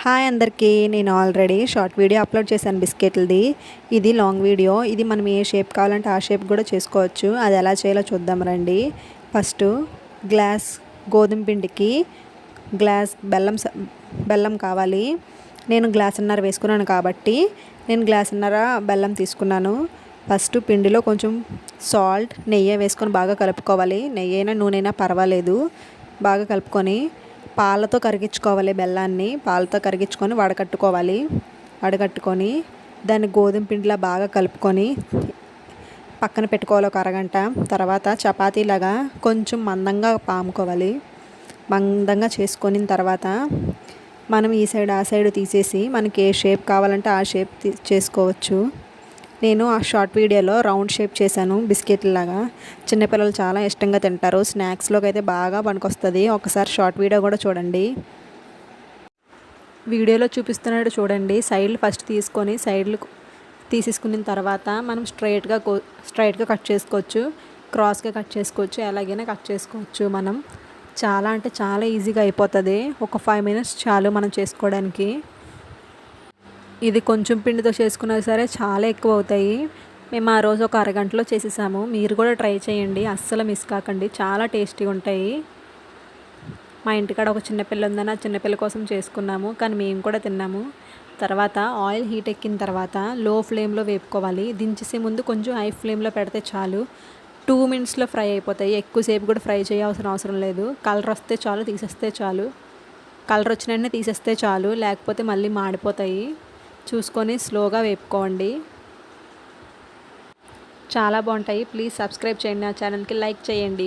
Hi అందరికీ, నేను already short video upload చేశాను బిస్కెట్లది. ఇది లాంగ్ వీడియో. ఇది మనం ఏ షేప్ కావాలంటే ఆ షేప్ కూడా చేసుకోవచ్చు. అది ఎలా చేయాలో చూద్దాం రండి. ఫస్ట్ గ్లాస్ గోధుమ పిండికి గ్లాస్ బెల్లం కావాలి. నేను గ్లాసున్నర వేసుకున్నాను కాబట్టి నేను గ్లాసున్నర బెల్లం తీసుకున్నాను. ఫస్ట్ పిండిలో కొంచెం సాల్ట్, నెయ్యి వేసుకొని బాగా కలుపుకోవాలి. నెయ్యి అయినా నూనె అయినా పర్వాలేదు. బాగా కలుపుకొని పాలతో కరిగించుకోవాలి. బెల్లాన్ని పాలతో కరిగించుకొని వడకట్టుకొని దాన్ని గోధుమ పిండిలా బాగా కలుపుకొని పక్కన పెట్టుకోవాలి ఒక అరగంట. తర్వాత చపాతీలాగా కొంచెం మందంగా పాముకోవాలి. మందంగా చేసుకొని తర్వాత మనం ఈ సైడ్ ఆ సైడ్ తీసేసి మనకి ఏ షేప్ కావాలంటే ఆ షేప్ చేసుకోవచ్చు. నేను ఆ షార్ట్ వీడియోలో రౌండ్ షేప్ చేశాను బిస్కెట్లాగా. చిన్నపిల్లలు చాలా ఇష్టంగా తింటారు. స్నాక్స్లోకి అయితే బాగా పనికొస్తుంది. ఒకసారి షార్ట్ వీడియో కూడా చూడండి. వీడియోలో చూపిస్తున్నాడు చూడండి. సైడ్లు ఫస్ట్ తీసుకొని సైడ్లు తీసేసుకున్న తర్వాత మనం స్ట్రైట్గా కట్ చేసుకోవచ్చు, క్రాస్గా కట్ చేసుకోవచ్చు, ఎలాగైనా కట్ చేసుకోవచ్చు. మనం చాలా అంటే చాలా ఈజీగా అయిపోతుంది. ఒక 5 minutes చాలు మనం చేసుకోవడానికి. ఇది కొంచెం పిండితో చేసుకున్నా సరే చాలా ఎక్కువ అవుతాయి. మేము ఆ రోజు ఒక అరగంటలో చేసేసాము. మీరు కూడా ట్రై చేయండి, అస్సలు మిస్ కాకండి. చాలా టేస్టీగా ఉంటాయి. మా ఇంటికాడ ఒక చిన్నపిల్ల ఉందని ఆ చిన్నపిల్ల కోసం చేసుకున్నాము, కానీ మేము కూడా తిన్నాము. తర్వాత ఆయిల్ హీట్ ఎక్కిన తర్వాత లో ఫ్లేమ్లో వేపుకోవాలి. దించేసే ముందు కొంచెం హై ఫ్లేమ్లో పెడితే చాలు. 2 minutesలో ఫ్రై అయిపోతాయి. ఎక్కువసేపు కూడా ఫ్రై చేయాల్సిన అవసరం లేదు. కలర్ వస్తే చాలు, తీసేస్తే చాలు. కలర్ వచ్చిన వెంటనే తీసేస్తే చాలు, లేకపోతే మళ్ళీ మాడిపోతాయి. చూసుకొని స్లోగా వేపుకోండి. చాలా బాగుంటాయి. ప్లీజ్ సబ్స్క్రైబ్ చేయండి, నా ఛానల్కి లైక్ చేయండి.